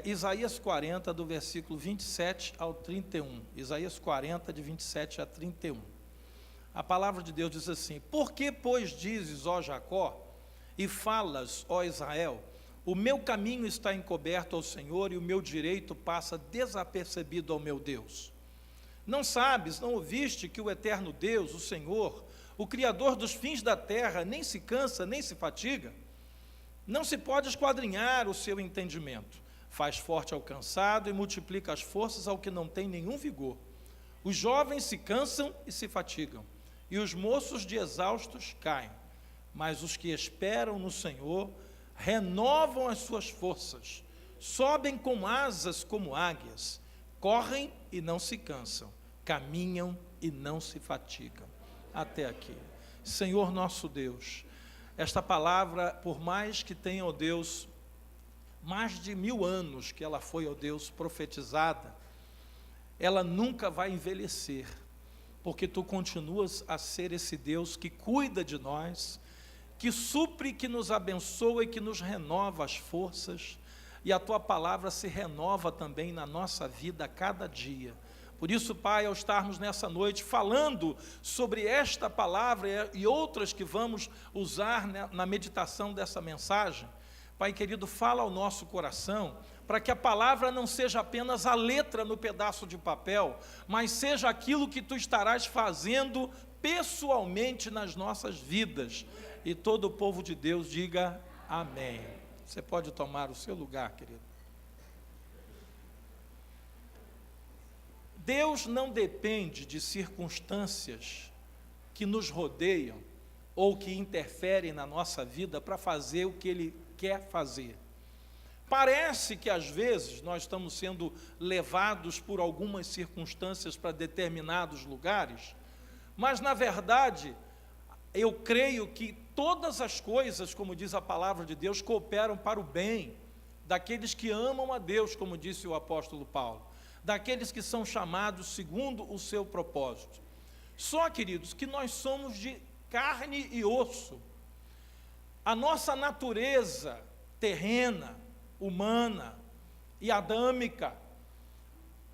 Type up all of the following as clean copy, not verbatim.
Isaías 40, do versículo 27 ao 31. Isaías 40, de 27 a 31. A palavra de Deus diz assim: Por que, pois, dizes, ó Jacó, e falas, ó Israel, o meu caminho está encoberto ao Senhor, e o meu direito passa desapercebido ao meu Deus? Não sabes, não ouviste que o eterno Deus, o Senhor, o Criador dos fins da terra, nem se cansa, nem se fatiga? Não se pode esquadrinhar o seu entendimento. Faz forte ao cansado e multiplica as forças ao que não tem nenhum vigor. Os jovens se cansam e se fatigam, e os moços de exaustos caem. Mas os que esperam no Senhor renovam as suas forças, sobem com asas como águias, correm e não se cansam, caminham e não se fatigam. Até aqui. Senhor nosso Deus, esta palavra, por mais que tenha, ó Deus, mais de 1000 anos que ela foi, ó Deus, profetizada, ela nunca vai envelhecer, porque Tu continuas a ser esse Deus que cuida de nós, que supre, que nos abençoa e que nos renova as forças, e a Tua palavra se renova também na nossa vida a cada dia. Por isso, Pai, ao estarmos nessa noite falando sobre esta palavra e outras que vamos usar na meditação dessa mensagem, Pai querido, fala ao nosso coração, para que a palavra não seja apenas a letra no pedaço de papel, mas seja aquilo que Tu estarás fazendo pessoalmente nas nossas vidas. E todo o povo de Deus diga amém. Você pode tomar o seu lugar, querido. Deus não depende de circunstâncias que nos rodeiam ou que interferem na nossa vida para fazer o que Ele quer fazer. Parece que às vezes nós estamos sendo levados por algumas circunstâncias para determinados lugares, mas na verdade, eu creio que todas as coisas, como diz a palavra de Deus, cooperam para o bem daqueles que amam a Deus, como disse o apóstolo Paulo, daqueles que são chamados segundo o seu propósito. Só, queridos, que nós somos de carne e osso. A nossa natureza terrena, humana e adâmica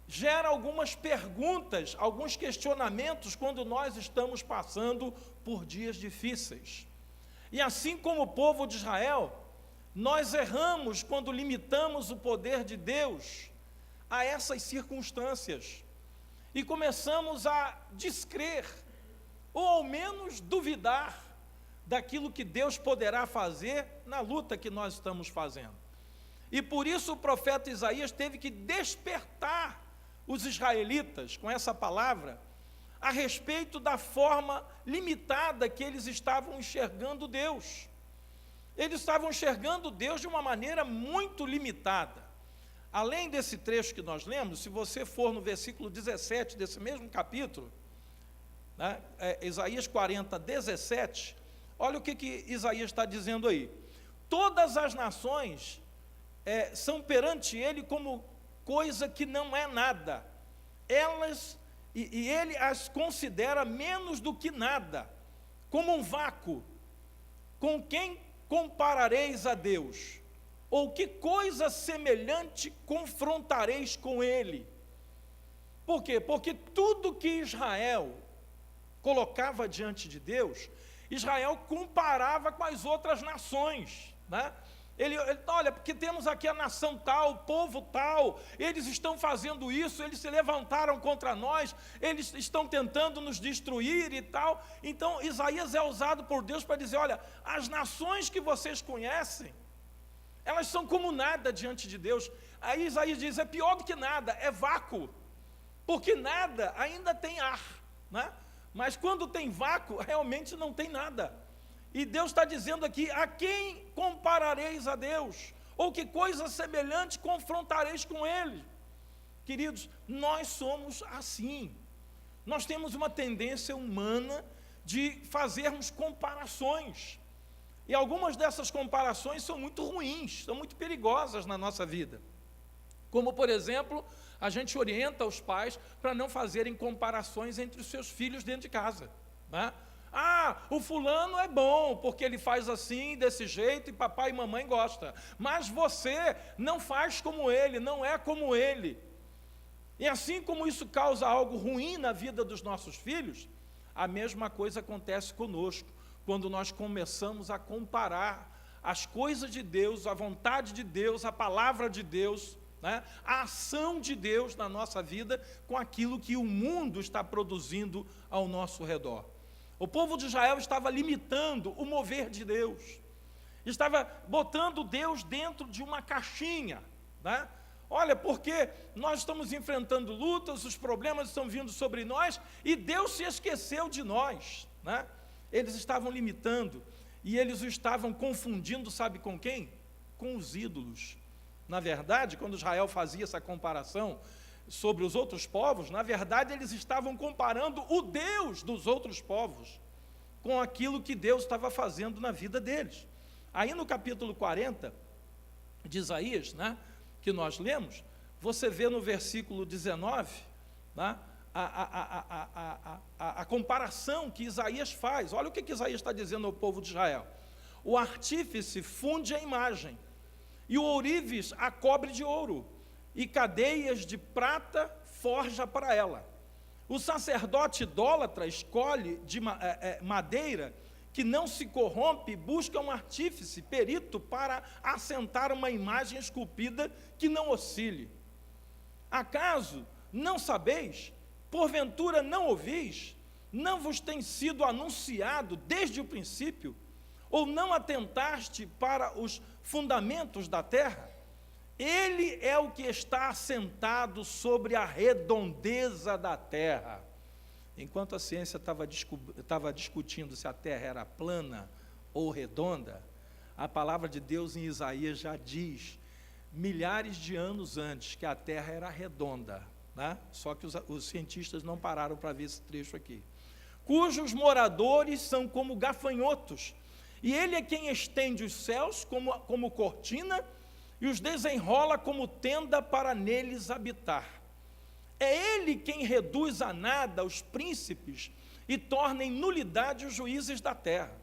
gera algumas perguntas, alguns questionamentos quando nós estamos passando por dias difíceis. E assim como o povo de Israel, nós erramos quando limitamos o poder de Deus a essas circunstâncias e começamos a descrer, ou ao menos duvidar daquilo que Deus poderá fazer na luta que nós estamos fazendo. E por isso o profeta Isaías teve que despertar os israelitas com essa palavra a respeito da forma limitada que eles estavam enxergando Deus. Eles estavam enxergando Deus de uma maneira muito limitada. Além desse trecho que nós lemos, se você for no versículo 17 desse mesmo capítulo, né, Isaías 40, 17, olha o que Isaías está dizendo aí. Todas as nações são perante ele como coisa que não é nada. E ele as considera menos do que nada, como um vácuo. Com quem comparareis a Deus? Ou que coisa semelhante confrontareis com ele? Por quê? Porque tudo que Israel colocava diante de Deus, Israel comparava com as outras nações, né? Ele, olha, porque temos aqui a nação tal, o povo tal, eles estão fazendo isso, eles se levantaram contra nós, eles estão tentando nos destruir e tal. Então, Isaías é usado por Deus para dizer, olha, as nações que vocês conhecem, elas são como nada diante de Deus. Aí Isaías diz, é pior do que nada, é vácuo, porque nada ainda tem ar, né? Mas quando tem vácuo, realmente não tem nada. E Deus está dizendo aqui, a quem comparareis a Deus? Ou que coisa semelhante confrontareis com Ele? Queridos, nós somos assim. Nós temos uma tendência humana de fazermos comparações. E algumas dessas comparações são muito ruins, são muito perigosas na nossa vida. Como, por exemplo, a gente orienta os pais para não fazerem comparações entre os seus filhos dentro de casa, né? Ah, o fulano é bom, porque ele faz assim, desse jeito, e papai e mamãe gostam. Mas você não faz como ele, não é como ele. E assim como isso causa algo ruim na vida dos nossos filhos, a mesma coisa acontece conosco, quando nós começamos a comparar as coisas de Deus, a vontade de Deus, a palavra de Deus, né, a ação de Deus na nossa vida, com aquilo que o mundo está produzindo ao nosso redor. O povo de Israel estava limitando o mover de Deus, estava botando Deus dentro de uma caixinha, né? Olha, porque nós estamos enfrentando lutas, os problemas estão vindo sobre nós, e Deus se esqueceu de nós, né? Eles estavam limitando, e eles o estavam confundindo, sabe com quem? Com os ídolos. Na verdade, quando Israel fazia essa comparação sobre os outros povos, na verdade eles estavam comparando o Deus dos outros povos com aquilo que Deus estava fazendo na vida deles. Aí no capítulo 40 de Isaías, né, que nós lemos, você vê no versículo 19, né, a comparação que Isaías faz. Olha o que Isaías está dizendo ao povo de Israel. O artífice funde a imagem, e o ourives a cobre de ouro, e cadeias de prata forja para ela. O sacerdote idólatra escolhe de madeira que não se corrompe, busca um artífice, perito, para assentar uma imagem esculpida que não oscile. Acaso não sabeis? Porventura não ouvis? Não vos tem sido anunciado desde o princípio? Ou não atentaste para os fundamentos da terra? Ele é o que está assentado sobre a redondeza da terra. Enquanto a ciência estava discutindo se a terra era plana ou redonda, a palavra de Deus em Isaías já diz, milhares de anos antes, que a terra era redonda, né? Só que os cientistas não pararam para ver esse trecho aqui. Cujos moradores são como gafanhotos, e ele é quem estende os céus como cortina, e os desenrola como tenda para neles habitar. É ele quem reduz a nada os príncipes e torna em nulidade os juízes da terra.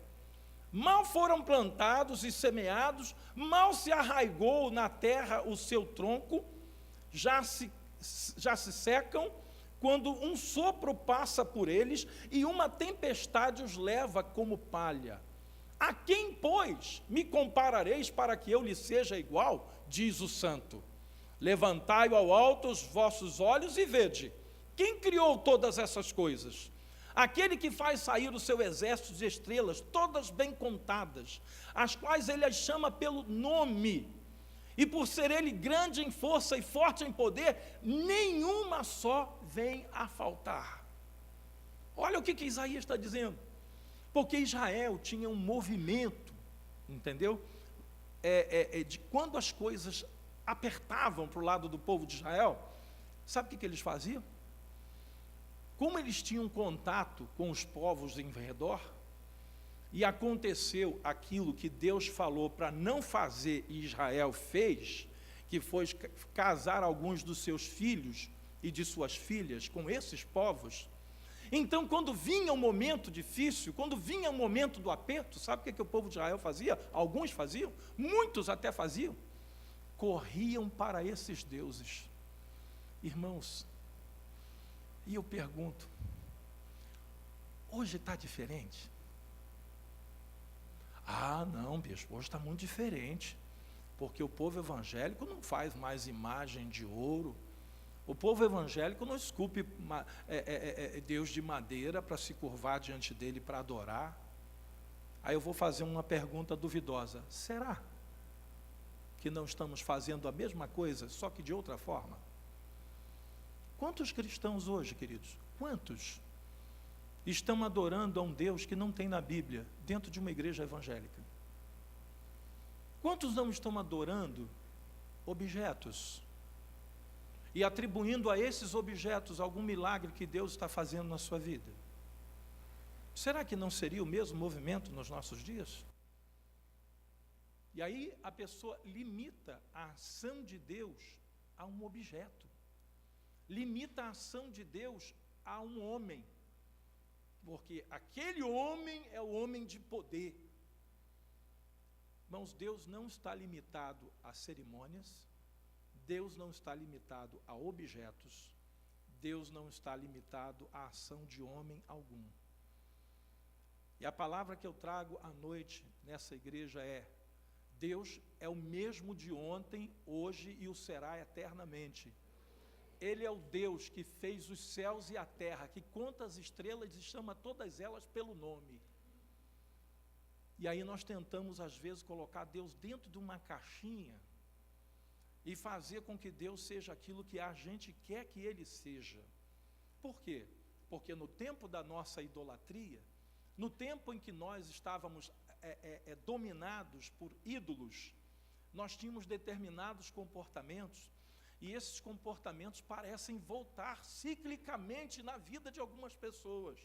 Mal foram plantados e semeados, mal se arraigou na terra o seu tronco, já se secam, quando um sopro passa por eles e uma tempestade os leva como palha. A quem, pois, me comparareis para que eu lhe seja igual? Diz o santo. Levantai ao alto os vossos olhos e vede. Quem criou todas essas coisas? Aquele que faz sair o seu exército de estrelas, todas bem contadas, as quais ele as chama pelo nome. E por ser ele grande em força e forte em poder, nenhuma só vem a faltar. Olha o que Isaías está dizendo. Porque Israel tinha um movimento, entendeu? De quando as coisas apertavam para o lado do povo de Israel, sabe o que eles faziam? Como eles tinham contato com os povos em redor, e aconteceu aquilo que Deus falou para não fazer e Israel fez, que foi casar alguns dos seus filhos e de suas filhas com esses povos. Então, quando vinha um momento difícil, quando vinha o momento do aperto, sabe o que o povo de Israel fazia? Alguns faziam, muitos até faziam. Corriam para esses deuses. Irmãos, e eu pergunto, hoje está diferente? Ah, não, bispo, hoje está muito diferente, porque o povo evangélico não faz mais imagem de ouro, o povo evangélico não esculpe Deus de madeira para se curvar diante dele para adorar. Aí eu vou fazer uma pergunta duvidosa, será que não estamos fazendo a mesma coisa, só que de outra forma? Quantos cristãos hoje, queridos, quantos estão adorando a um Deus que não tem na Bíblia, dentro de uma igreja evangélica? Quantos não estão adorando objetos e atribuindo a esses objetos algum milagre que Deus está fazendo na sua vida? Será que não seria o mesmo movimento nos nossos dias? E aí a pessoa limita a ação de Deus a um objeto, limita a ação de Deus a um homem, porque aquele homem é o homem de poder. Irmãos, Deus não está limitado a cerimônias, Deus não está limitado a objetos, Deus não está limitado à ação de homem algum. E a palavra que eu trago à noite nessa igreja é: Deus é o mesmo de ontem, hoje e o será eternamente. Ele é o Deus que fez os céus e a terra, que conta as estrelas e chama todas elas pelo nome. E aí nós tentamos, às vezes, colocar Deus dentro de uma caixinha e fazer com que Deus seja aquilo que a gente quer que Ele seja. Por quê? Porque no tempo da nossa idolatria, no tempo em que nós estávamos dominados por ídolos, nós tínhamos determinados comportamentos, e esses comportamentos parecem voltar ciclicamente na vida de algumas pessoas.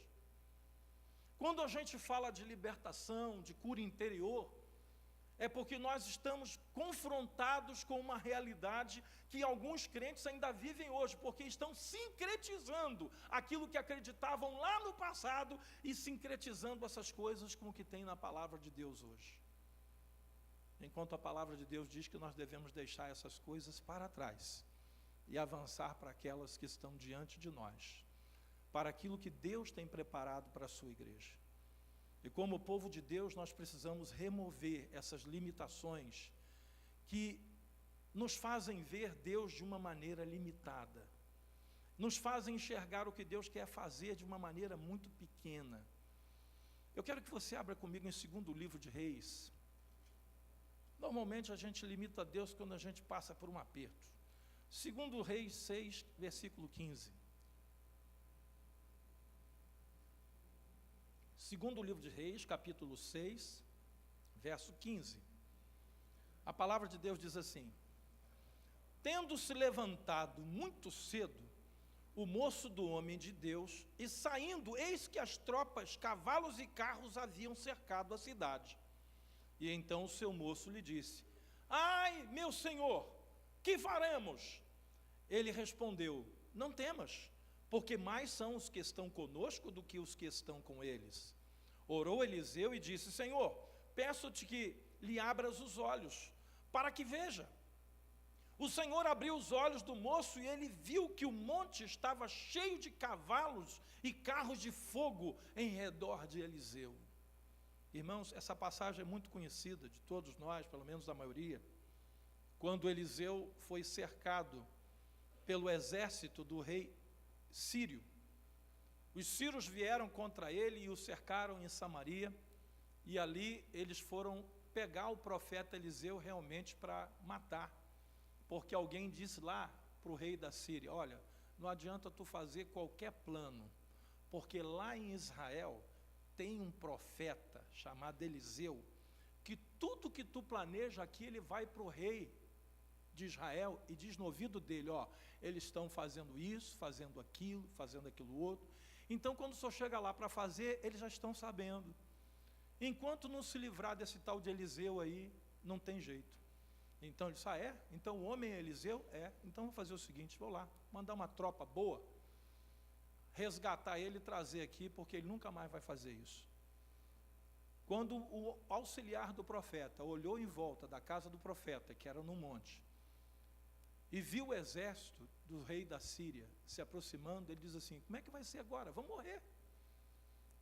Quando a gente fala de libertação, de cura interior, é porque nós estamos confrontados com uma realidade que alguns crentes ainda vivem hoje, porque estão sincretizando aquilo que acreditavam lá no passado e sincretizando essas coisas com o que tem na palavra de Deus hoje. Enquanto a palavra de Deus diz que nós devemos deixar essas coisas para trás e avançar para aquelas que estão diante de nós, para aquilo que Deus tem preparado para a sua igreja. E como povo de Deus, nós precisamos remover essas limitações que nos fazem ver Deus de uma maneira limitada, nos fazem enxergar o que Deus quer fazer de uma maneira muito pequena. Eu quero que você abra comigo em 2º livro de Reis. Normalmente a gente limita Deus quando a gente passa por um aperto. 2 Reis 6, versículo 15. 2º livro de Reis, capítulo 6, verso 15. A palavra de Deus diz assim: tendo-se levantado muito cedo o moço do homem de Deus, e saindo, eis que as tropas, cavalos e carros haviam cercado a cidade. E então o seu moço lhe disse: ai, meu senhor, que faremos? Ele respondeu: não temas, porque mais são os que estão conosco do que os que estão com eles. Orou Eliseu e disse: Senhor, peço-te que lhe abras os olhos, para que veja. O Senhor abriu os olhos do moço e ele viu que o monte estava cheio de cavalos e carros de fogo em redor de Eliseu. Irmãos, essa passagem é muito conhecida de todos nós, pelo menos da maioria. Quando Eliseu foi cercado pelo exército do rei sírio, os sírios vieram contra ele e o cercaram em Samaria, e ali eles foram pegar o profeta Eliseu realmente para matar, porque alguém disse lá para o rei da Síria: olha, não adianta tu fazer qualquer plano, porque lá em Israel tem um profeta chamado Eliseu, que tudo que tu planeja aqui, ele vai para o rei de Israel e diz no ouvido dele: ó, eles estão fazendo isso, fazendo aquilo outro. Então quando o senhor chega lá para fazer, eles já estão sabendo. Enquanto não se livrar desse tal de Eliseu aí, não tem jeito. Então ele disse: ah, é? Então o homem é Eliseu? É. Então vou fazer o seguinte, vou lá, mandar uma tropa boa, resgatar ele e trazer aqui, porque ele nunca mais vai fazer isso. Quando o auxiliar do profeta olhou em volta da casa do profeta, que era no monte, e viu o exército do rei da Síria se aproximando, ele diz assim: como é que vai ser agora? Vamos morrer.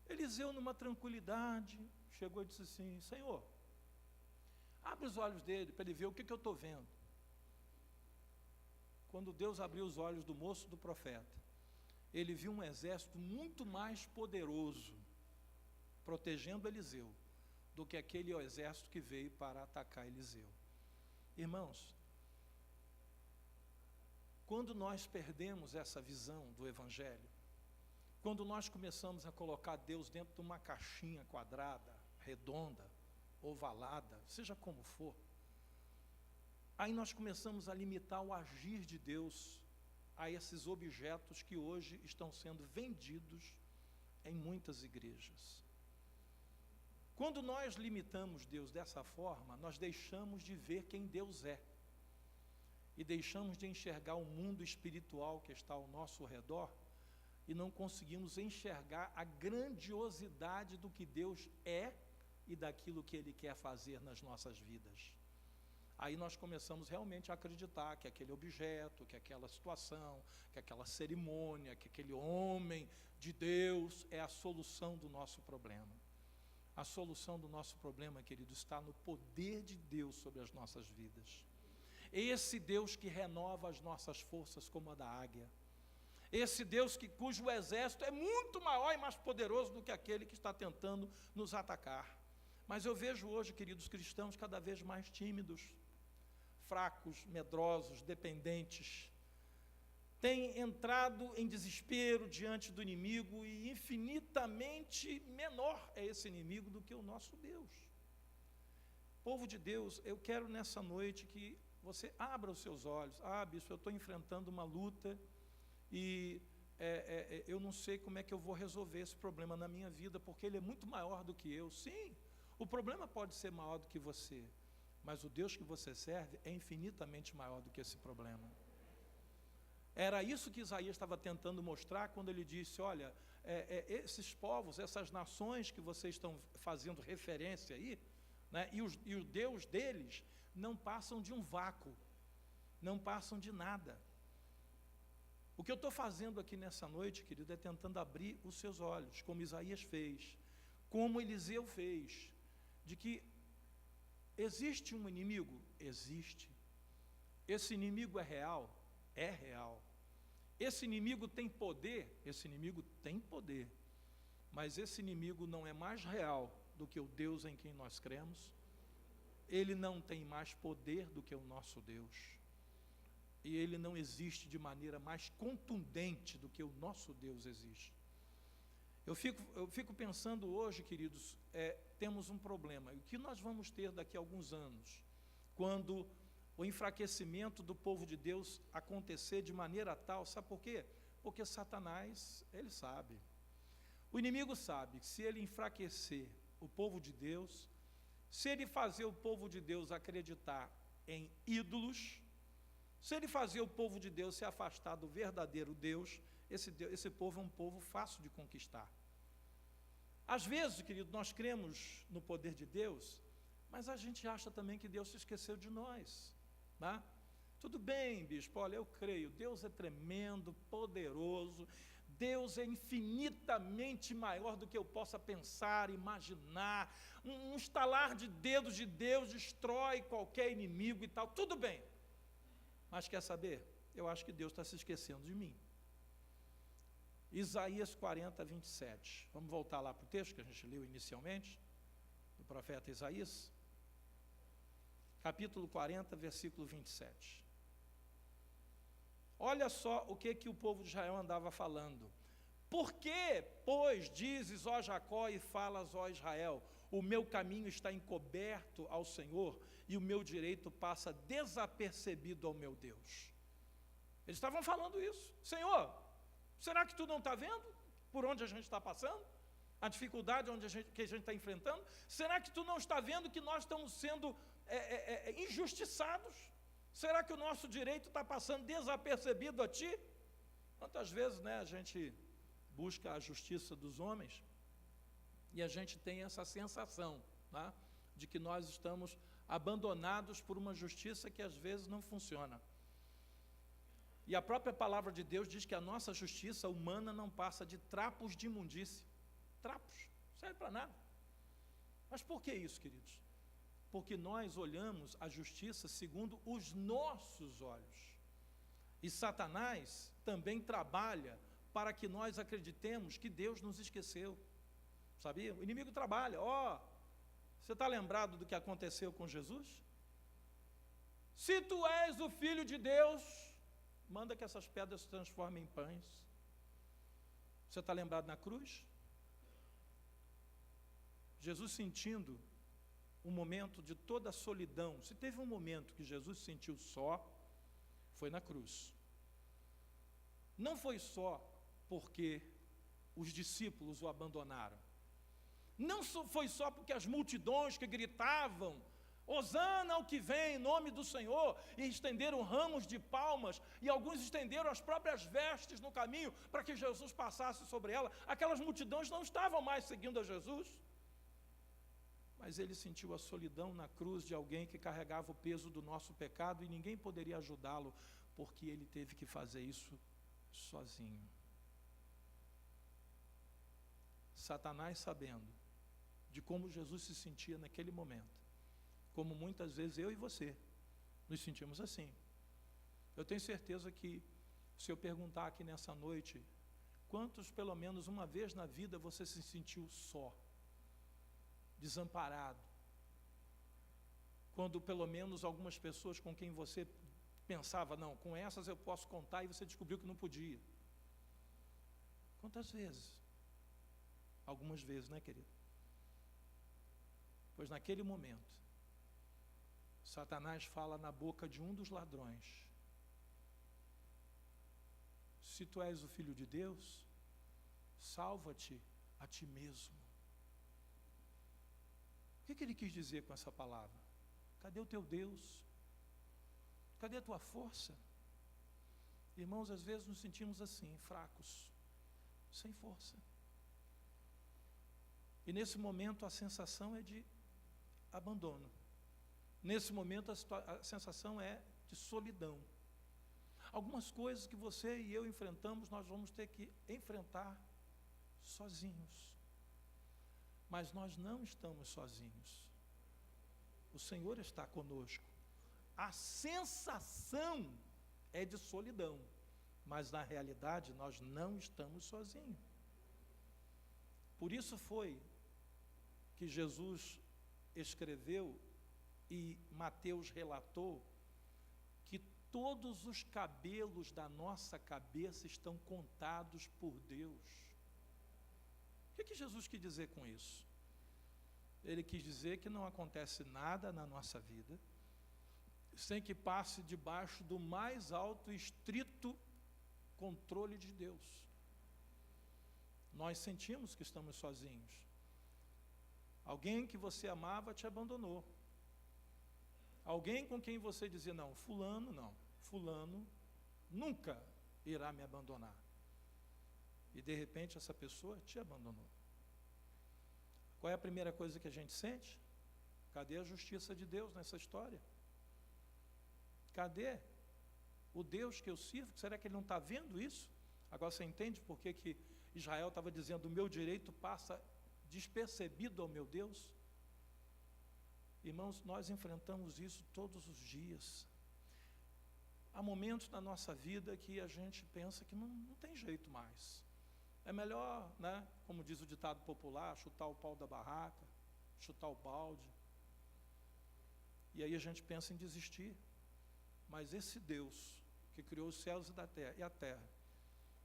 Eliseu, numa tranquilidade, chegou e disse assim: Senhor, abre os olhos dele para ele ver o que eu estou vendo. Quando Deus abriu os olhos do moço do profeta, ele viu um exército muito mais poderoso protegendo Eliseu do que aquele exército que veio para atacar Eliseu. Irmãos, quando nós perdemos essa visão do Evangelho, quando nós começamos a colocar Deus dentro de uma caixinha quadrada, redonda, ovalada, seja como for, aí nós começamos a limitar o agir de Deus a esses objetos que hoje estão sendo vendidos em muitas igrejas. Quando nós limitamos Deus dessa forma, nós deixamos de ver quem Deus é, e deixamos de enxergar o mundo espiritual que está ao nosso redor e não conseguimos enxergar a grandiosidade do que Deus é e daquilo que Ele quer fazer nas nossas vidas. Aí nós começamos realmente a acreditar que aquele objeto, que aquela situação, que aquela cerimônia, que aquele homem de Deus é a solução do nosso problema. A solução do nosso problema, querido, está no poder de Deus sobre as nossas vidas. Esse Deus que renova as nossas forças como a da águia. Esse Deus cujo exército é muito maior e mais poderoso do que aquele que está tentando nos atacar. Mas eu vejo hoje, queridos cristãos, cada vez mais tímidos, fracos, medrosos, dependentes, têm entrado em desespero diante do inimigo, e infinitamente menor é esse inimigo do que o nosso Deus. Povo de Deus, eu quero nessa noite que você abra os seus olhos. Bispo, eu estou enfrentando uma luta e eu não sei como é que eu vou resolver esse problema na minha vida, porque ele é muito maior do que eu. Sim, o problema pode ser maior do que você, mas o Deus que você serve é infinitamente maior do que esse problema. Era isso que Isaías estava tentando mostrar quando ele disse, olha, esses povos, essas nações que vocês estão fazendo referência aí, né, e o Deus deles não passam de um vácuo, não passam de nada. O que eu estou fazendo aqui nessa noite, querido, é tentando abrir os seus olhos, como Isaías fez, como Eliseu fez, de que existe um inimigo? Existe. Esse inimigo é real? É real. Esse inimigo tem poder? Esse inimigo tem poder. Mas esse inimigo não é mais real do que o Deus em quem nós cremos. Ele não tem mais poder do que o nosso Deus. E ele não existe de maneira mais contundente do que o nosso Deus existe. Eu fico pensando hoje, queridos, temos um problema. E o que nós vamos ter daqui a alguns anos, quando o enfraquecimento do povo de Deus acontecer de maneira tal, sabe por quê? Porque Satanás, ele sabe. O inimigo sabe que se ele enfraquecer o povo de Deus, se ele fazer o povo de Deus acreditar em ídolos, se ele fazer o povo de Deus se afastar do verdadeiro Deus, esse povo é um povo fácil de conquistar. Às vezes, querido, nós cremos no poder de Deus, mas a gente acha também que Deus se esqueceu de nós, né? Tudo bem, bispo, olha, eu creio, Deus é tremendo, poderoso, Deus é infinitamente maior do que eu possa pensar, imaginar, um estalar de dedos de Deus destrói qualquer inimigo e tal, tudo bem. Mas quer saber? Eu acho que Deus está se esquecendo de mim. Isaías 40, 27. Vamos voltar lá para o texto que a gente leu inicialmente, do profeta Isaías. Capítulo 40, versículo 27. Olha só o que o povo de Israel andava falando. Por que, pois, dizes, ó Jacó, e falas, ó Israel, o meu caminho está encoberto ao Senhor, e o meu direito passa desapercebido ao meu Deus? Eles estavam falando isso. Senhor, será que tu não está vendo por onde a gente está passando? A dificuldade que a gente está enfrentando? Será que tu não está vendo que nós estamos sendo injustiçados? Será que o nosso direito está passando desapercebido a ti? Quantas vezes, né, a gente busca a justiça dos homens e a gente tem essa sensação, né, de que nós estamos abandonados por uma justiça que às vezes não funciona. E a própria palavra de Deus diz que a nossa justiça humana não passa de trapos de imundície. Trapos, não serve para nada. Mas por que isso, queridos? Porque nós olhamos a justiça segundo os nossos olhos. E Satanás também trabalha para que nós acreditemos que Deus nos esqueceu. Sabia? O inimigo trabalha. Você está lembrado do que aconteceu com Jesus? Se tu és o Filho de Deus, manda que essas pedras se transformem em pães. Você está lembrado na cruz? Jesus sentindo um momento de toda a solidão. Se teve um momento que Jesus se sentiu só, foi na cruz. Não foi só porque os discípulos o abandonaram. Não foi só porque as multidões que gritavam Hosana ao que vem em nome do Senhor, e estenderam ramos de palmas, e alguns estenderam as próprias vestes no caminho, para que Jesus passasse sobre ela. Aquelas multidões não estavam mais seguindo a Jesus, mas ele sentiu a solidão na cruz de alguém que carregava o peso do nosso pecado, e ninguém poderia ajudá-lo, porque ele teve que fazer isso sozinho. Satanás, sabendo de como Jesus se sentia naquele momento, como muitas vezes eu e você nos sentimos assim. Eu tenho certeza que, se eu perguntar aqui nessa noite, quantos pelo menos uma vez na vida você se sentiu só, desamparado, quando pelo menos algumas pessoas com quem você pensava, não, com essas eu posso contar, e você descobriu que não podia. Quantas vezes? Algumas vezes, né, querido? Pois naquele momento, Satanás fala na boca de um dos ladrões: se tu és o Filho de Deus, salva-te a ti mesmo. O que ele quis dizer com essa palavra? Cadê o teu Deus? Cadê a tua força? Irmãos, às vezes nos sentimos assim, fracos, sem força. E nesse momento a sensação é de abandono. Nesse momento a sensação é de solidão. Algumas coisas que você e eu enfrentamos, nós vamos ter que enfrentar sozinhos. Mas nós não estamos sozinhos. O Senhor está conosco. A sensação é de solidão, mas na realidade nós não estamos sozinhos. Por isso foi que Jesus escreveu e Mateus relatou que todos os cabelos da nossa cabeça estão contados por Deus. O que Jesus quis dizer com isso? Ele quis dizer que não acontece nada na nossa vida sem que passe debaixo do mais alto e estrito controle de Deus. Nós sentimos que estamos sozinhos. Alguém que você amava te abandonou. Alguém com quem você dizia, não, fulano nunca irá me abandonar. E de repente essa pessoa te abandonou. Qual é a primeira coisa que a gente sente? Cadê a justiça de Deus nessa história? Cadê o Deus que eu sirvo? Será que ele não está vendo isso? Agora você entende por que Israel estava dizendo, o meu direito passa despercebido ao meu Deus? Irmãos, nós enfrentamos isso todos os dias. Há momentos na nossa vida que a gente pensa que não tem jeito mais. É melhor, né, como diz o ditado popular, chutar o pau da barraca, chutar o balde. E aí a gente pensa em desistir. Mas esse Deus que criou os céus e a terra,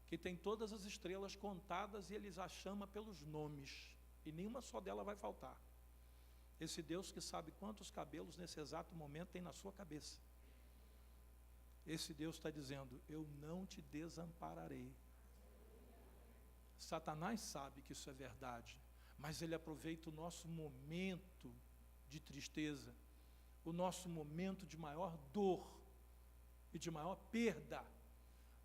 que tem todas as estrelas contadas e ele as chama pelos nomes, e nenhuma só dela vai faltar. Esse Deus que sabe quantos cabelos nesse exato momento tem na sua cabeça. Esse Deus está dizendo, eu não te desampararei. Satanás sabe que isso é verdade, mas ele aproveita o nosso momento de tristeza, o nosso momento de maior dor e de maior perda,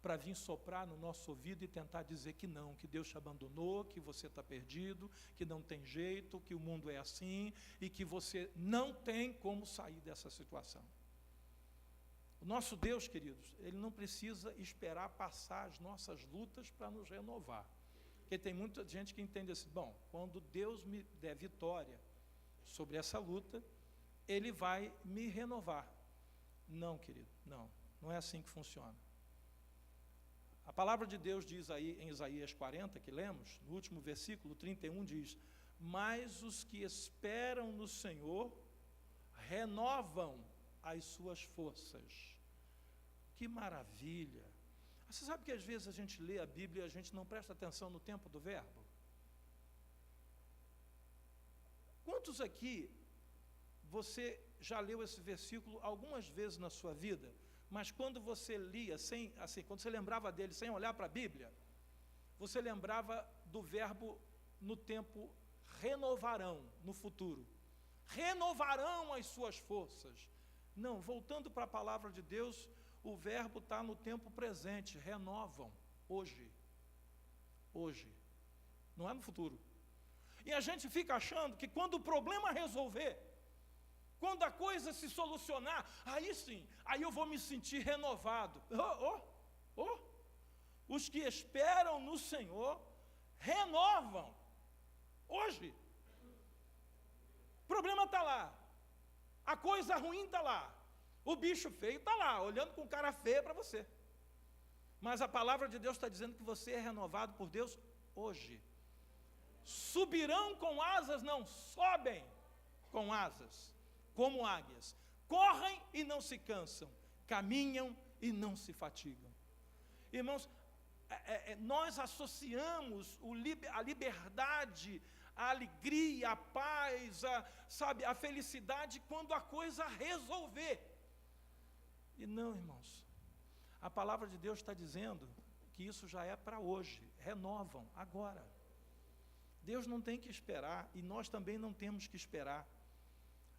para vir soprar no nosso ouvido e tentar dizer que não, que Deus te abandonou, que você está perdido, que não tem jeito, que o mundo é assim e que você não tem como sair dessa situação. O nosso Deus, queridos, ele não precisa esperar passar as nossas lutas para nos renovar. Porque tem muita gente que entende assim, bom, quando Deus me der vitória sobre essa luta, ele vai me renovar. Não, querido, não é assim que funciona. A palavra de Deus diz aí em Isaías 40, que lemos, no último versículo 31, diz, mas os que esperam no Senhor renovam as suas forças. Que maravilha! Você sabe que às vezes a gente lê a Bíblia e a gente não presta atenção no tempo do verbo? Quantos aqui você já leu esse versículo algumas vezes na sua vida, mas quando você lia, quando você lembrava dele sem olhar para a Bíblia, você lembrava do verbo no tempo renovarão, no futuro. renovarão as suas forças. Não, voltando para a palavra de Deus, o verbo está no tempo presente, renovam, hoje, não é no futuro. E a gente fica achando que quando o problema resolver, quando a coisa se solucionar, aí sim, aí eu vou me sentir renovado. Os que esperam no Senhor, renovam, hoje. O problema está lá, a coisa ruim está lá, o bicho feio está lá, olhando com cara feia para você. Mas a palavra de Deus está dizendo que você é renovado por Deus hoje. Subirão com asas, não, sobem com asas, como águias. Correm e não se cansam, caminham e não se fatigam. Irmãos, nós associamos a liberdade, a alegria, a paz, a felicidade quando a coisa resolver. E não, irmãos, a palavra de Deus está dizendo que isso já é para hoje, renovam agora. Deus não tem que esperar e nós também não temos que esperar.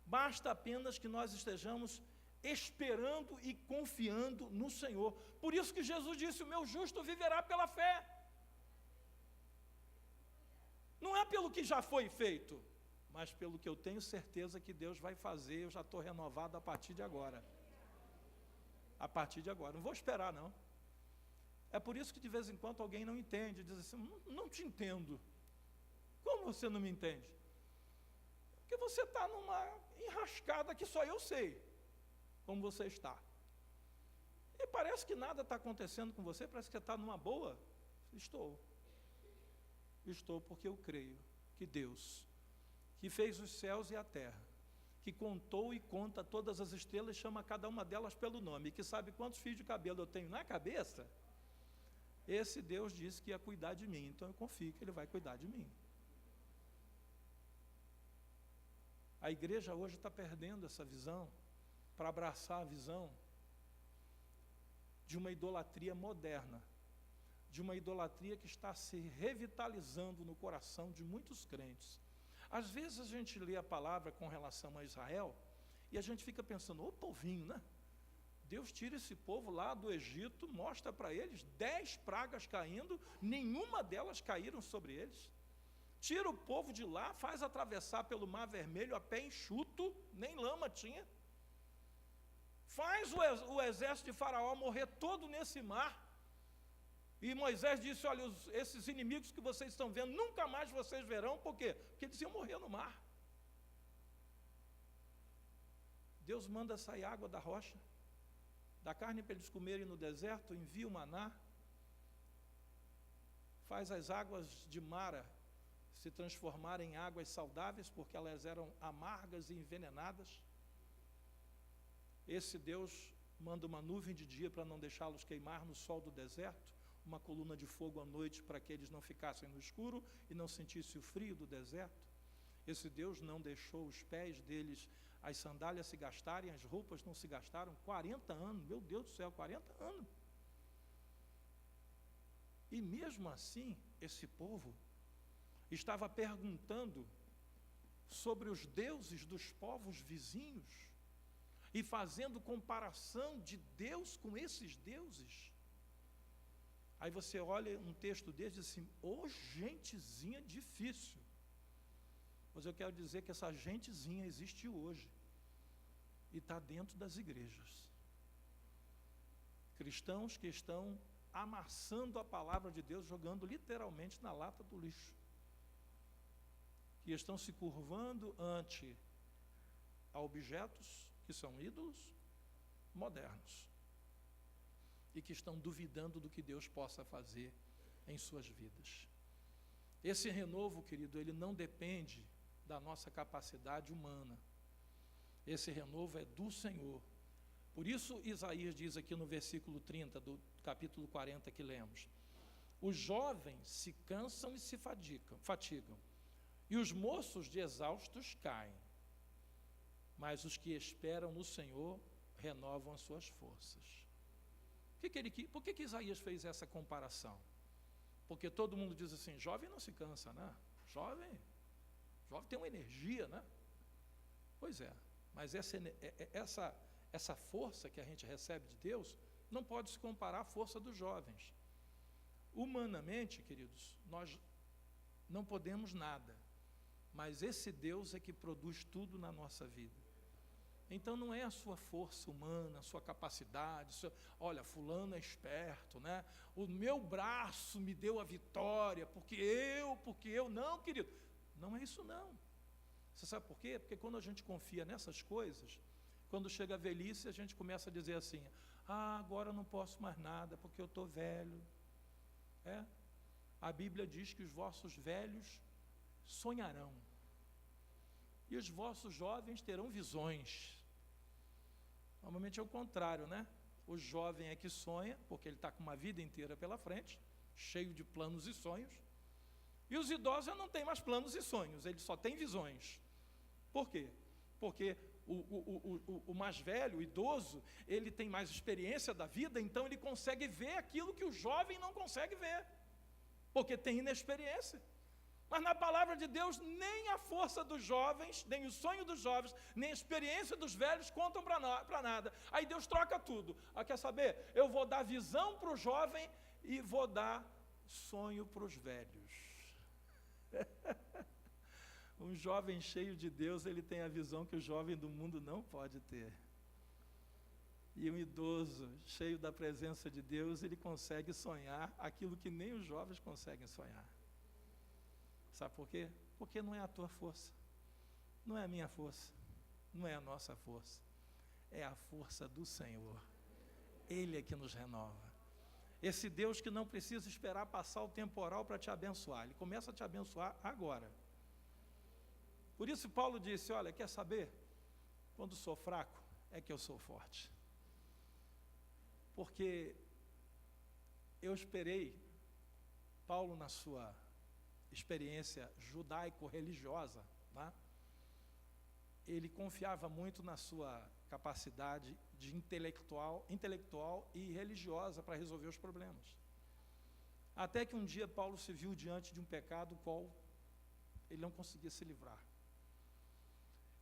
Basta apenas que nós estejamos esperando e confiando no Senhor. Por isso que Jesus disse: o meu justo viverá pela fé. Não é pelo que já foi feito, mas pelo que eu tenho certeza que Deus vai fazer. Eu já estou renovado a partir de agora. A partir de agora, não vou esperar não. É por isso que de vez em quando alguém não entende, diz assim: não te entendo. Como você não me entende? Porque você está numa enrascada que só eu sei como você está. E parece que nada está acontecendo com você, parece que você está numa boa. Estou porque eu creio que Deus, que fez os céus e a terra, que contou e conta todas as estrelas, chama cada uma delas pelo nome, e que sabe quantos fios de cabelo eu tenho na cabeça, esse Deus disse que ia cuidar de mim, então eu confio que Ele vai cuidar de mim. A igreja hoje está perdendo essa visão, para abraçar a visão de uma idolatria moderna, de uma idolatria que está se revitalizando no coração de muitos crentes. Às vezes a gente lê a palavra com relação a Israel, e a gente fica pensando: ô povinho, né? Deus tira esse povo lá do Egito, mostra para eles 10 pragas caindo, nenhuma delas caíram sobre eles. Tira o povo de lá, faz atravessar pelo Mar Vermelho a pé enxuto, nem lama tinha. Faz o exército de Faraó morrer todo nesse mar. E Moisés disse: olha, esses inimigos que vocês estão vendo, nunca mais vocês verão. Por quê? Porque eles iam morrer no mar. Deus manda sair água da rocha, dá carne para eles comerem no deserto, envia o maná, faz as águas de Mara se transformarem em águas saudáveis, porque elas eram amargas e envenenadas. Esse Deus manda uma nuvem de dia para não deixá-los queimar no sol do deserto, uma coluna de fogo à noite para que eles não ficassem no escuro e não sentissem o frio do deserto. Esse Deus não deixou os pés deles, as sandálias se gastarem, as roupas não se gastaram, 40 anos, meu Deus do céu, 40 anos. E mesmo assim, esse povo estava perguntando sobre os deuses dos povos vizinhos e fazendo comparação de Deus com esses deuses. Aí você olha um texto desse e diz assim: ô gentezinha difícil. Mas eu quero dizer que essa gentezinha existe hoje e está dentro das igrejas. Cristãos que estão amassando a palavra de Deus, jogando literalmente na lata do lixo, que estão se curvando ante a objetos que são ídolos modernos e que estão duvidando do que Deus possa fazer em suas vidas. Esse renovo, querido, ele não depende da nossa capacidade humana. Esse renovo é do Senhor. Por isso Isaías diz aqui no versículo 30 do capítulo 40 que lemos: os jovens se cansam e se fatigam, e os moços de exaustos caem, mas os que esperam no Senhor renovam as suas forças. Por que Isaías fez essa comparação? Porque todo mundo diz assim: jovem não se cansa, né? Jovem tem uma energia, né? Pois é, mas essa força que a gente recebe de Deus não pode se comparar à força dos jovens. Humanamente, queridos, nós não podemos nada, mas esse Deus é que produz tudo na nossa vida. Então não é a sua força humana, a sua capacidade, olha, fulano é esperto, né? O meu braço me deu a vitória, porque eu, não, querido, não é isso não. Você sabe por quê? Porque quando a gente confia nessas coisas, quando chega a velhice, a gente começa a dizer assim, agora eu não posso mais nada, porque eu estou velho. A Bíblia diz que os vossos velhos sonharão, e os vossos jovens terão visões. Normalmente é o contrário, né? O jovem é que sonha, porque ele está com uma vida inteira pela frente, cheio de planos e sonhos, e os idosos já não têm mais planos e sonhos, eles só têm visões. Por quê? Porque o mais velho, o idoso, ele tem mais experiência da vida, então ele consegue ver aquilo que o jovem não consegue ver, porque tem inexperiência. Mas na palavra de Deus, nem a força dos jovens, nem o sonho dos jovens, nem a experiência dos velhos contam para nada. Aí Deus troca tudo. Quer saber? Eu vou dar visão para o jovem e vou dar sonho para os velhos. Um jovem cheio de Deus, ele tem a visão que o jovem do mundo não pode ter. E um idoso cheio da presença de Deus, ele consegue sonhar aquilo que nem os jovens conseguem sonhar. Sabe por quê? Porque não é a tua força, não é a minha força, não é a nossa força, é a força do Senhor. Ele é que nos renova. Esse Deus que não precisa esperar passar o temporal para te abençoar, Ele começa a te abençoar agora. Por isso Paulo disse, olha, quer saber? Quando sou fraco, é que eu sou forte. Porque eu esperei, Paulo na sua experiência judaico-religiosa, né? Ele confiava muito na sua capacidade de intelectual e religiosa para resolver os problemas. Até que um dia Paulo se viu diante de um pecado do qual ele não conseguia se livrar.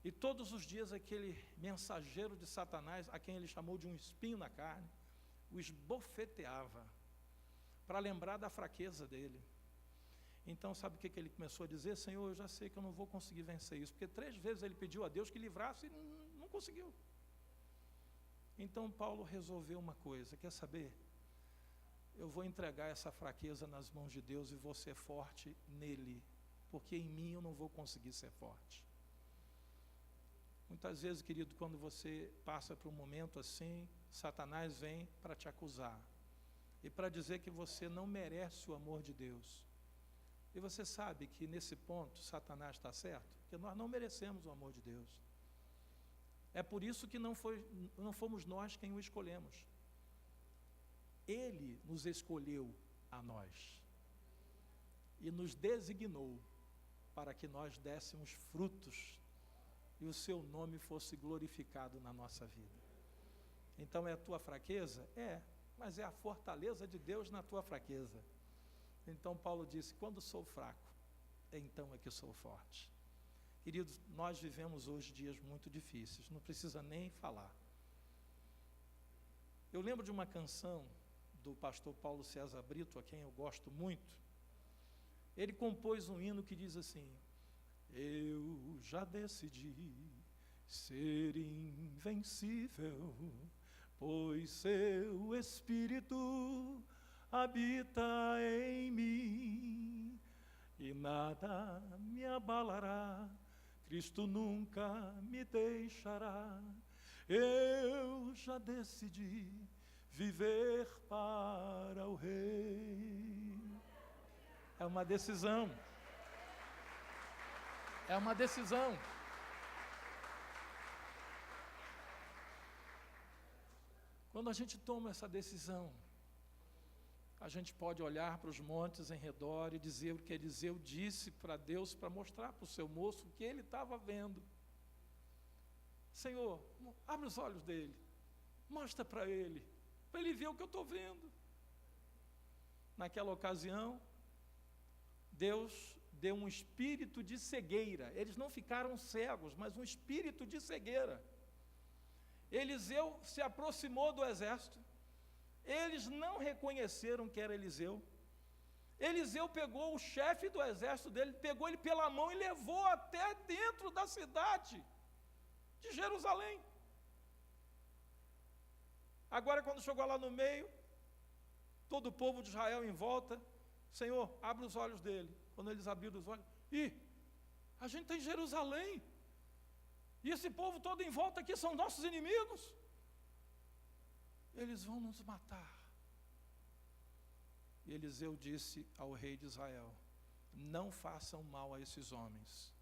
E todos os dias aquele mensageiro de Satanás, a quem ele chamou de um espinho na carne, o esbofeteava para lembrar da fraqueza dele. Então, sabe o que ele começou a dizer? Senhor, eu já sei que eu não vou conseguir vencer isso, porque 3 vezes ele pediu a Deus que livrasse e não conseguiu. Então, Paulo resolveu uma coisa, quer saber? Eu vou entregar essa fraqueza nas mãos de Deus e vou ser forte nele, porque em mim eu não vou conseguir ser forte. Muitas vezes, querido, quando você passa por um momento assim, Satanás vem para te acusar e para dizer que você não merece o amor de Deus. E você sabe que nesse ponto Satanás está certo? Porque nós não merecemos o amor de Deus. É por isso que não fomos nós quem o escolhemos. Ele nos escolheu a nós e nos designou para que nós dessemos frutos e o seu nome fosse glorificado na nossa vida. Então é a tua fraqueza? É, mas é a fortaleza de Deus na tua fraqueza. Então Paulo disse, quando sou fraco, então é que sou forte. Queridos, nós vivemos hoje dias muito difíceis, não precisa nem falar. Eu lembro de uma canção do pastor Paulo César Brito, a quem eu gosto muito. Ele compôs um hino que diz assim, eu já decidi ser invencível, pois seu Espírito habita em mim, e nada me abalará, Cristo nunca me deixará. Eu já decidi viver para o Rei. É uma decisão. É uma decisão. Quando a gente toma essa decisão, a gente pode olhar para os montes em redor e dizer o que Eliseu disse para Deus, para mostrar para o seu moço o que ele estava vendo. Senhor, abre os olhos dele, mostra para ele ver o que eu estou vendo. Naquela ocasião, Deus deu um espírito de cegueira. Eles não ficaram cegos, mas um espírito de cegueira. Eliseu se aproximou do exército. Eles não reconheceram que era Eliseu. Eliseu pegou o chefe do exército dele, pegou ele pela mão e levou até dentro da cidade de Jerusalém. Agora, quando chegou lá no meio, todo o povo de Israel em volta, Senhor, abre os olhos dele. Quando eles abriram os olhos, a gente está em Jerusalém, e esse povo todo em volta aqui são nossos inimigos, eles vão nos matar. E Eliseu disse ao rei de Israel: não façam mal a esses homens,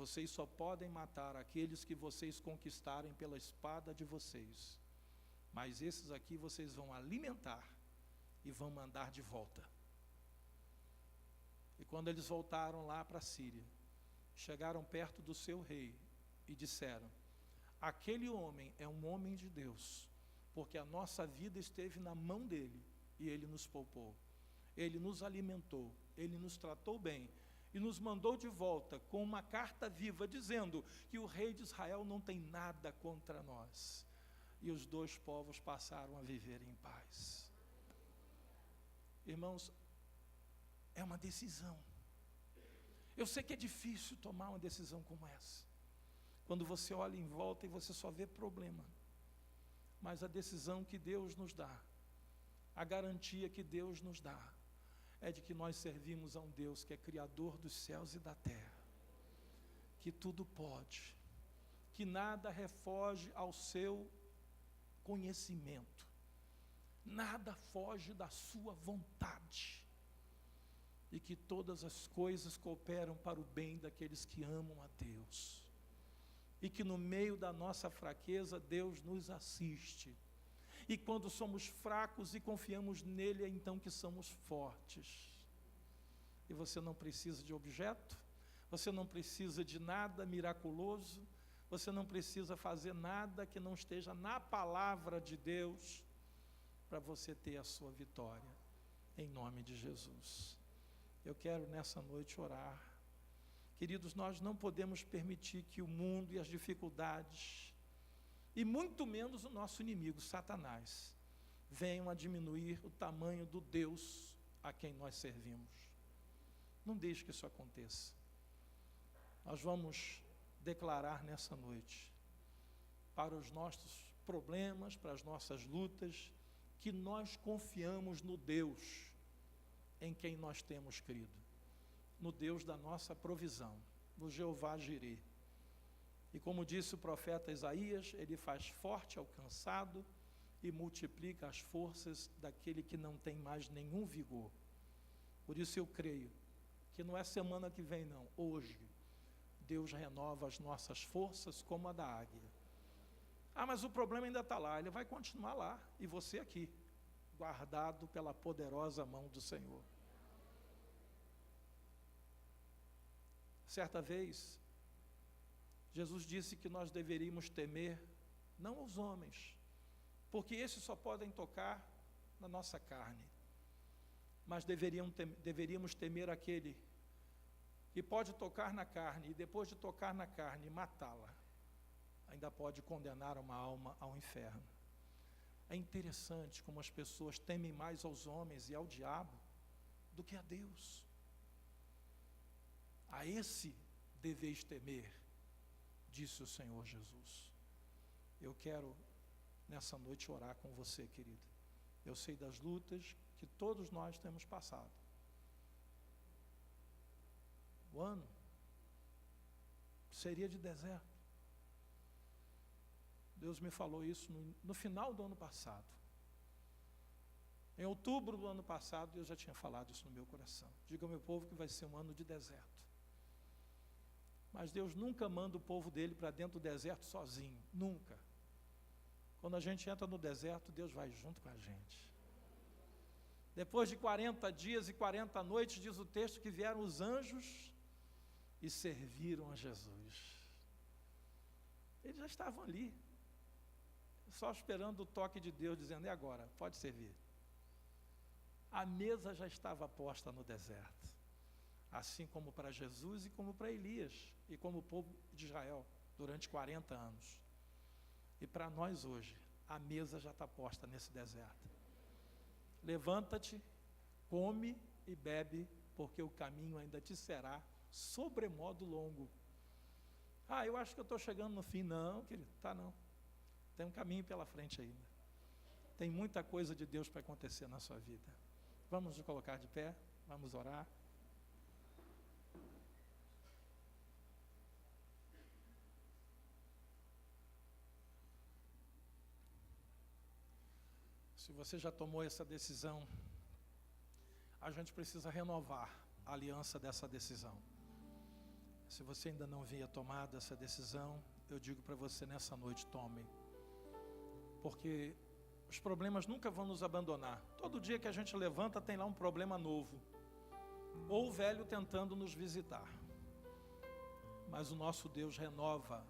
vocês só podem matar aqueles que vocês conquistarem pela espada de vocês, mas esses aqui vocês vão alimentar e vão mandar de volta. E quando eles voltaram lá para a Síria, chegaram perto do seu rei e disseram: aquele homem é um homem de Deus, porque a nossa vida esteve na mão dele, e ele nos poupou, ele nos alimentou, ele nos tratou bem, e nos mandou de volta com uma carta viva, dizendo que o rei de Israel não tem nada contra nós. E os dois povos passaram a viver em paz. Irmãos, é uma decisão. Eu sei que é difícil tomar uma decisão como essa, quando você olha em volta e você só vê problema. Mas a decisão que Deus nos dá, a garantia que Deus nos dá, é de que nós servimos a um Deus que é Criador dos céus e da terra, que tudo pode, que nada refoge ao seu conhecimento, nada foge da sua vontade, e que todas as coisas cooperam para o bem daqueles que amam a Deus, e que no meio da nossa fraqueza Deus nos assiste, e quando somos fracos e confiamos nele, é então que somos fortes. E você não precisa de objeto, você não precisa de nada miraculoso, você não precisa fazer nada que não esteja na palavra de Deus, para você ter a sua vitória, em nome de Jesus. Eu quero nessa noite orar. Queridos, nós não podemos permitir que o mundo e as dificuldades, e muito menos o nosso inimigo, Satanás, venham a diminuir o tamanho do Deus a quem nós servimos. Não deixe que isso aconteça. Nós vamos declarar nessa noite, para os nossos problemas, para as nossas lutas, que nós confiamos no Deus em quem nós temos crido, no Deus da nossa provisão, no Jeová Jirê. E como disse o profeta Isaías, ele faz forte ao cansado e multiplica as forças daquele que não tem mais nenhum vigor. Por isso eu creio que não é semana que vem não, hoje, Deus renova as nossas forças como a da águia. Mas o problema ainda está lá, ele vai continuar lá, e você aqui, guardado pela poderosa mão do Senhor. Certa vez, Jesus disse que nós deveríamos temer, não os homens, porque esses só podem tocar na nossa carne, mas deveríamos temer aquele que pode tocar na carne, e depois de tocar na carne, matá-la, ainda pode condenar uma alma ao inferno. É interessante como as pessoas temem mais aos homens e ao diabo do que a Deus. A esse deveis temer, disse o Senhor Jesus. Eu quero nessa noite orar com você, querido. Eu sei das lutas que todos nós temos passado. O ano seria de deserto. Deus me falou isso no final do ano passado. Em outubro do ano passado, Deus já tinha falado isso no meu coração. Diga ao meu povo que vai ser um ano de deserto. Mas Deus nunca manda o povo dele para dentro do deserto sozinho, nunca. Quando a gente entra no deserto, Deus vai junto com a gente. Depois de 40 dias e 40 noites, diz o texto que vieram os anjos e serviram a Jesus. Eles já estavam ali, só esperando o toque de Deus, dizendo: e agora? Pode servir. A mesa já estava posta no deserto. assim como para Jesus e como para Elias, e como o povo de Israel, durante 40 anos. E para nós hoje, a mesa já está posta nesse deserto. Levanta-te, come e bebe, porque o caminho ainda te será sobremodo longo. Ah, eu acho que eu estou chegando no fim. Não, querido, tá não. Tem um caminho pela frente ainda. Tem muita coisa de Deus para acontecer na sua vida. Vamos nos colocar de pé, vamos orar. Se você já tomou essa decisão, a gente precisa renovar a aliança dessa decisão. Se você ainda não havia tomado essa decisão, eu digo para você nessa noite, tome. Porque os problemas nunca vão nos abandonar. Todo dia que a gente levanta tem lá um problema novo. Ou o velho tentando nos visitar. Mas o nosso Deus renova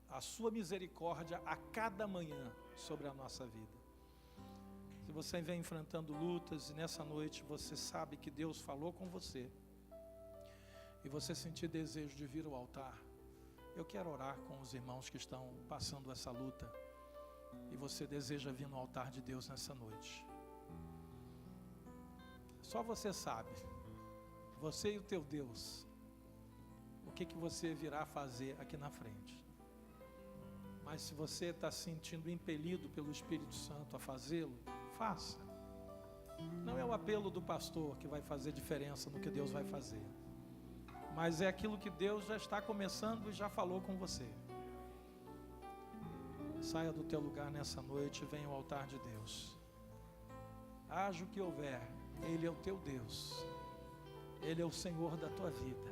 a sua misericórdia a cada manhã sobre a nossa vida. Se você vem enfrentando lutas e nessa noite você sabe que Deus falou com você e você sentir desejo de vir ao altar, eu quero orar com os irmãos que estão passando essa luta e você deseja vir no altar de Deus nessa noite. Só você sabe, você e o teu Deus, o que você virá fazer aqui na frente. Mas se você está se sentindo impelido pelo Espírito Santo a fazê-lo, faça. Não é o apelo do pastor que vai fazer diferença no que Deus vai fazer, mas é aquilo que Deus já está começando e já falou com você. Saia do teu lugar nessa noite e venha ao altar de Deus. Haja o que houver, Ele é o teu Deus, Ele é o Senhor da tua vida,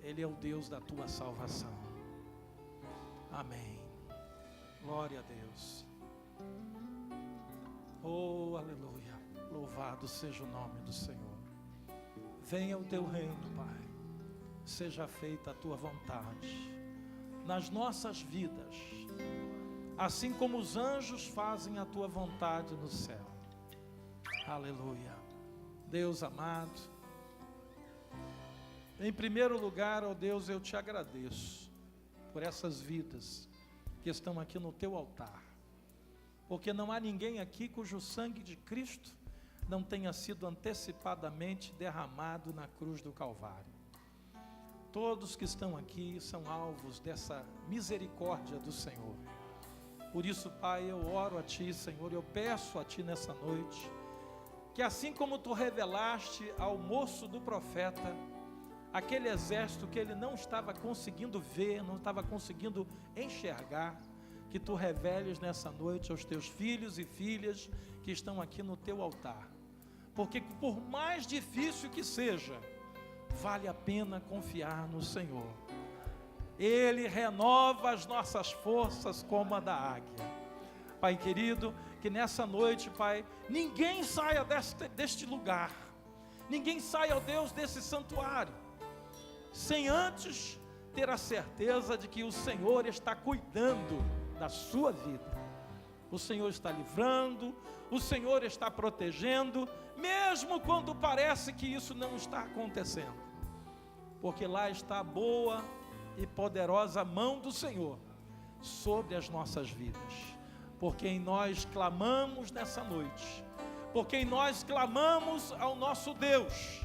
Ele é o Deus da tua salvação. Amém. Glória a Deus. Oh, aleluia. Louvado seja o nome do Senhor. Venha o teu reino, Pai. Seja feita a tua vontade nas nossas vidas, assim como os anjos fazem a tua vontade no céu. Aleluia. Deus amado, em primeiro lugar, ó Deus, eu te agradeço por essas vidas que estão aqui no teu altar, porque não há ninguém aqui cujo sangue de Cristo não tenha sido antecipadamente derramado na cruz do Calvário. Todos que estão aqui são alvos dessa misericórdia do Senhor. Por isso, Pai, eu oro a Ti, Senhor, eu peço a Ti nessa noite, que assim como Tu revelaste ao moço do profeta, aquele exército que ele não estava conseguindo ver, não estava conseguindo enxergar, que Tu reveles nessa noite aos Teus filhos e filhas que estão aqui no Teu altar. Porque por mais difícil que seja, vale a pena confiar no Senhor. Ele renova as nossas forças como a da águia. Pai querido, que nessa noite, Pai, ninguém saia deste lugar, ninguém saia, ó Deus, desse santuário, sem antes ter a certeza de que o Senhor está cuidando da sua vida. O Senhor está livrando, o Senhor está protegendo, mesmo quando parece que isso não está acontecendo, porque lá está a boa e poderosa mão do Senhor sobre as nossas vidas, porque em nós clamamos nessa noite, porque em nós clamamos ao nosso Deus,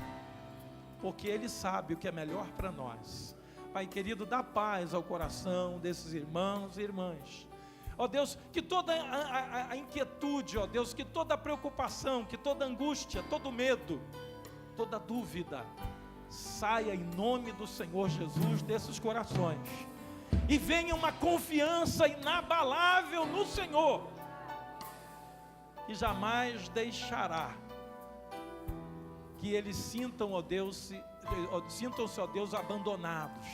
porque Ele sabe o que é melhor para nós. Pai querido, dá paz ao coração desses irmãos e irmãs. Ó Deus, que toda a inquietude, ó Deus, que toda a preocupação, que toda a angústia, todo o medo, toda a dúvida, saia em nome do Senhor Jesus desses corações, e venha uma confiança inabalável no Senhor, que jamais deixará que eles sintam, ó Deus, sintam-se, ó Deus, abandonados.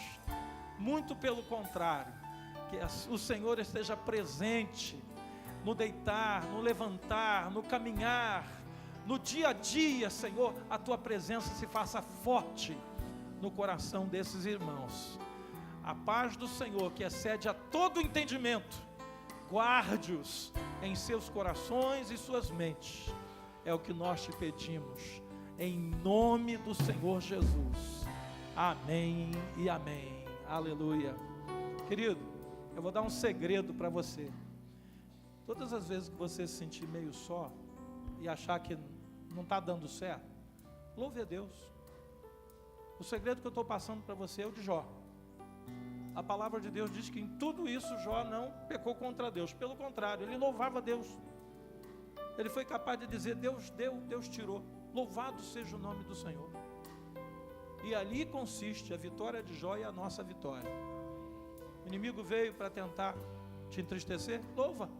Muito pelo contrário, que o Senhor esteja presente no deitar, no levantar, no caminhar, no dia a dia, Senhor, a Tua presença se faça forte no coração desses irmãos. A paz do Senhor, que excede a todo entendimento, guarde-os em seus corações e suas mentes. É o que nós te pedimos, em nome do Senhor Jesus. Amém e amém. Aleluia. Querido, eu vou dar um segredo para você. Todas as vezes que você se sentir meio só e achar que não está dando certo, louve a Deus. O segredo que eu estou passando para você é o de Jó. A palavra de Deus diz que em tudo isso Jó não pecou contra Deus. Pelo contrário, ele louvava Deus. Ele foi capaz de dizer: Deus deu, Deus tirou. Louvado seja o nome do Senhor. E ali consiste a vitória de Jó e a nossa vitória. O inimigo veio para tentar te entristecer. Louva.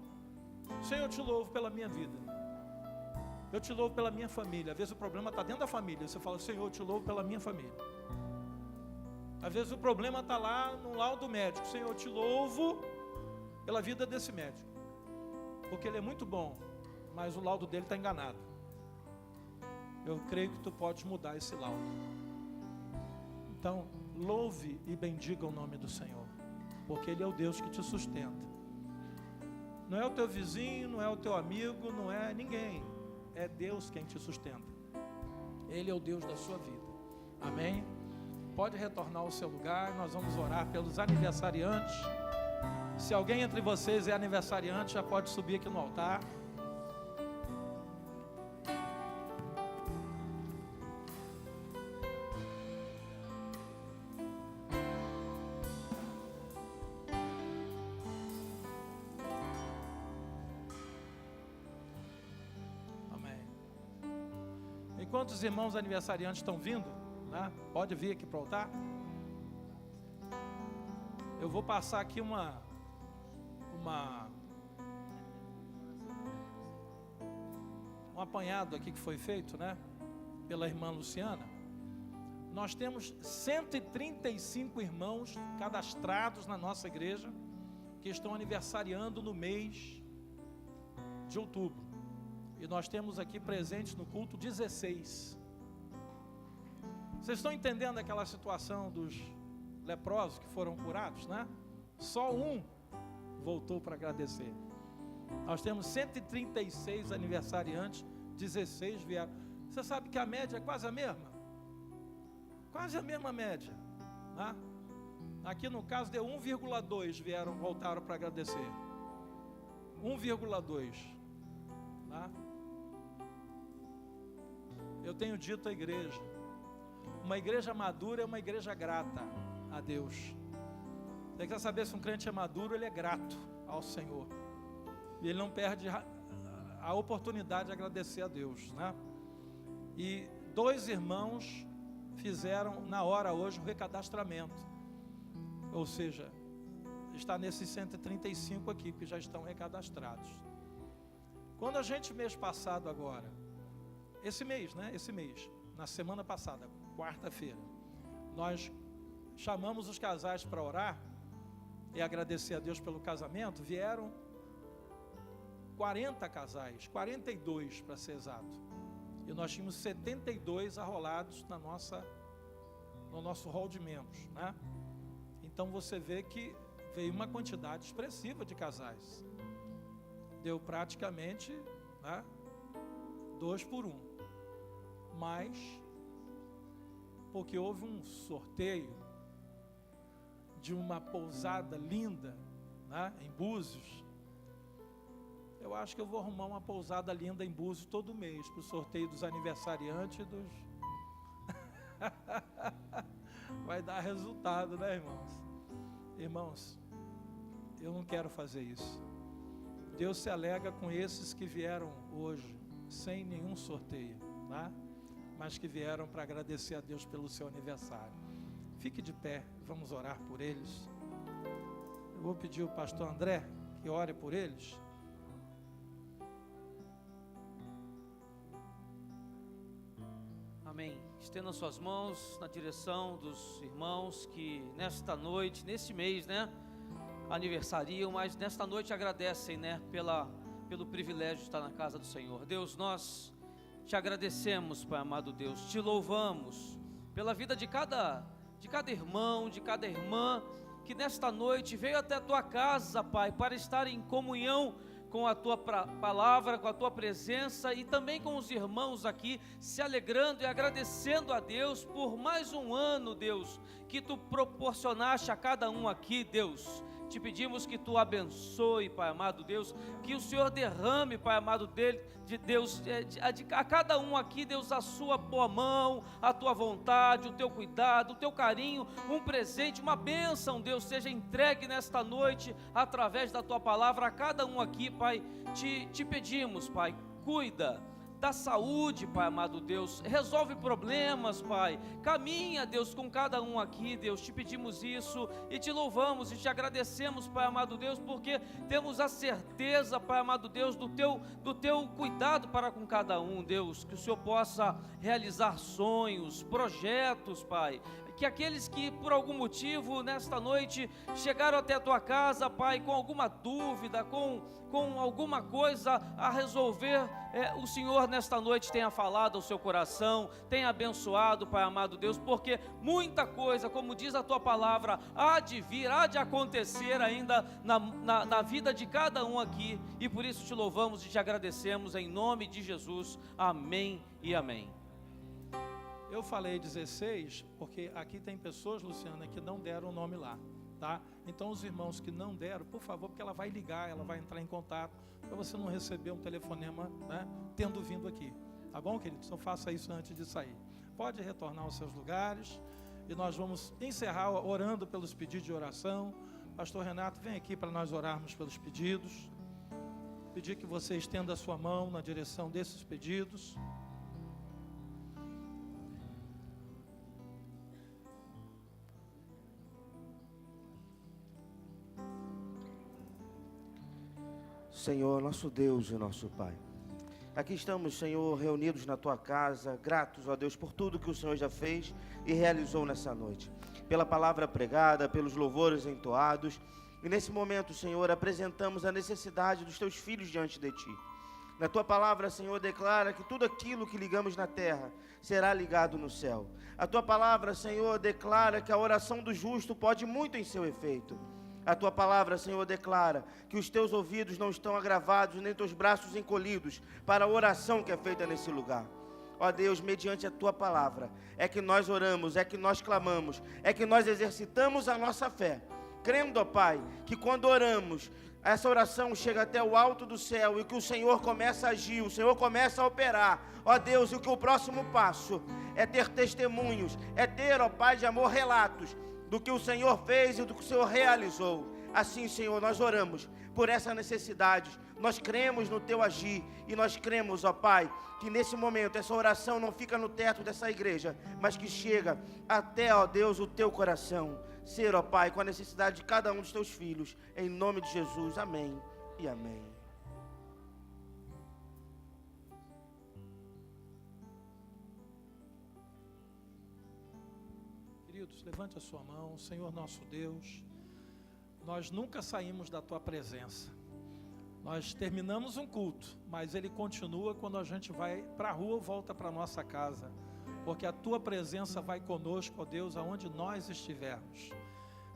Senhor, eu te louvo pela minha vida. Eu te louvo pela minha família. Às vezes o problema está dentro da família. Você fala: Senhor, eu te louvo pela minha família. Às vezes o problema está lá no laudo médico. Senhor, eu te louvo pela vida desse médico, porque ele é muito bom, mas o laudo dele está enganado. Eu creio que tu podes mudar esse laudo. Então, louve e bendiga o nome do Senhor, porque Ele é o Deus que te sustenta. Não é o teu vizinho, não é o teu amigo, não é ninguém. É Deus quem te sustenta. Ele é o Deus da sua vida. Amém? Pode retornar ao seu lugar. Nós vamos orar pelos aniversariantes. Se alguém entre vocês é aniversariante, já pode subir aqui no altar. Enquanto os irmãos aniversariantes estão vindo, né, pode vir aqui para o altar. Eu vou passar aqui um apanhado aqui que foi feito, né, pela irmã Luciana. Nós temos 135 irmãos cadastrados na nossa igreja que estão aniversariando no mês de outubro. E nós temos aqui presentes no culto 16. Vocês estão entendendo aquela situação dos leprosos que foram curados, né? Só um voltou para agradecer. Nós temos 136 aniversariantes, 16 vieram. Você sabe que a média é quase a mesma? Quase a mesma média, né? Aqui no caso deu 1,2 voltaram para agradecer. 1,2, né? Eu tenho dito à igreja: uma igreja madura é uma igreja grata a Deus. Você quer saber se um crente é maduro? Ele é grato ao Senhor. E ele não perde a oportunidade de agradecer a Deus, né? E 2 irmãos fizeram na hora hoje o recadastramento. Ou seja, está nesses 135 aqui que já estão recadastrados. Quando a gente, mês passado agora, esse mês, na semana passada, quarta-feira, nós chamamos os casais para orar e agradecer a Deus pelo casamento. Vieram 40 casais, 42 para ser exato, e nós tínhamos 72 arrolados no nosso hall de membros, né? Então você vê que veio uma quantidade expressiva de casais. Deu praticamente, né, 2 por 1. Mas, porque houve um sorteio de uma pousada linda, né, em Búzios, eu acho que eu vou arrumar uma pousada linda em Búzios todo mês, para o sorteio dos aniversariantes e dos... Vai dar resultado, né, irmãos? Irmãos, eu não quero fazer isso. Deus se alegra com esses que vieram hoje, sem nenhum sorteio, né? Mas que vieram para agradecer a Deus pelo seu aniversário. Fique de pé, vamos orar por eles. Eu vou pedir ao pastor André que ore por eles. Amém. Estenda suas mãos na direção dos irmãos que nesta noite, neste mês, né, aniversariam, mas nesta noite agradecem, né, pelo privilégio de estar na casa do Senhor. Deus, nós te agradecemos, Pai amado Deus, te louvamos pela vida de cada irmão, de cada irmã que nesta noite veio até a tua casa, Pai, para estar em comunhão com a tua palavra, com a tua presença e também com os irmãos aqui, se alegrando e agradecendo a Deus por mais um ano, Deus, que tu proporcionaste a cada um aqui, Deus. Te pedimos que tu abençoe, Pai amado Deus, que o Senhor derrame, Pai amado de Deus, a cada um aqui, Deus, a sua boa mão, a tua vontade, o teu cuidado, o teu carinho, um presente, uma bênção, Deus, seja entregue nesta noite, através da tua palavra, a cada um aqui, Pai, te pedimos, Pai, cuida da saúde, Pai amado Deus, resolve problemas, Pai, caminha, Deus, com cada um aqui, Deus, te pedimos isso e te louvamos e te agradecemos, Pai amado Deus, porque temos a certeza, Pai amado Deus, do teu cuidado para com cada um, Deus, que o Senhor possa realizar sonhos, projetos, Pai, que aqueles que por algum motivo nesta noite chegaram até a tua casa, Pai, com alguma dúvida, com alguma coisa a resolver, o Senhor nesta noite tenha falado ao seu coração, tenha abençoado, Pai amado Deus, porque muita coisa, como diz a tua palavra, há de vir, há de acontecer ainda na vida de cada um aqui, e por isso te louvamos e te agradecemos em nome de Jesus, amém e amém. Eu falei 16, porque aqui tem pessoas, Luciana, que não deram o nome lá, tá? Então os irmãos que não deram, por favor, porque ela vai ligar, ela vai entrar em contato, para você não receber um telefonema, né, tendo vindo aqui, tá bom, queridos? Então faça isso antes de sair. Pode retornar aos seus lugares, e nós vamos encerrar orando pelos pedidos de oração. Pastor Renato, vem aqui para nós orarmos pelos pedidos, pedir que você estenda a sua mão na direção desses pedidos. Senhor, nosso Deus e nosso Pai, aqui estamos, Senhor, reunidos na Tua casa, gratos, ó Deus, por tudo que o Senhor já fez e realizou nessa noite, pela palavra pregada, pelos louvores entoados, e nesse momento, Senhor, apresentamos a necessidade dos Teus filhos diante de Ti. Na Tua palavra, Senhor, declara que tudo aquilo que ligamos na terra será ligado no céu. A Tua palavra, Senhor, declara que a oração do justo pode muito em seu efeito. A Tua palavra, Senhor, declara que os Teus ouvidos não estão agravados, nem Teus braços encolhidos para a oração que é feita nesse lugar. Ó Deus, mediante a Tua palavra, é que nós oramos, é que nós clamamos, é que nós exercitamos a nossa fé, crendo, ó Pai, que quando oramos, essa oração chega até o alto do céu e que o Senhor começa a agir, o Senhor começa a operar. Ó Deus, e que o próximo passo é ter testemunhos, é ter, ó Pai de amor, relatos do que o Senhor fez e do que o Senhor realizou. Assim, Senhor, nós oramos por essa necessidade, nós cremos no Teu agir, e nós cremos, ó Pai, que nesse momento essa oração não fica no teto dessa igreja, mas que chega até, ó Deus, o Teu coração. Ser, ó Pai, com a necessidade de cada um dos Teus filhos, em nome de Jesus, amém e amém. Queridos, levante a sua mão. Senhor nosso Deus, nós nunca saímos da Tua presença. Nós terminamos um culto, mas ele continua quando a gente vai para a rua ou volta para a nossa casa, porque a Tua presença vai conosco, ó Deus, aonde nós estivermos.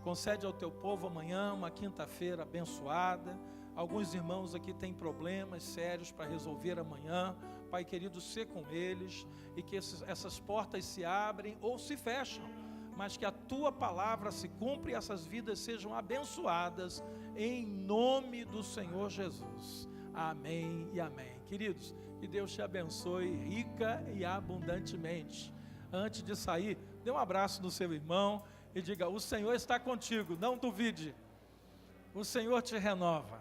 Concede ao Teu povo amanhã uma quinta-feira abençoada. Alguns irmãos aqui têm problemas sérios para resolver amanhã. Pai querido, sê com eles, e que essas portas se abrem ou se fecham, mas que a Tua palavra se cumpra e essas vidas sejam abençoadas, em nome do Senhor Jesus. Amém e amém. Queridos, que Deus te abençoe rica e abundantemente. Antes de sair, dê um abraço no seu irmão e diga: o Senhor está contigo, não duvide, o Senhor te renova.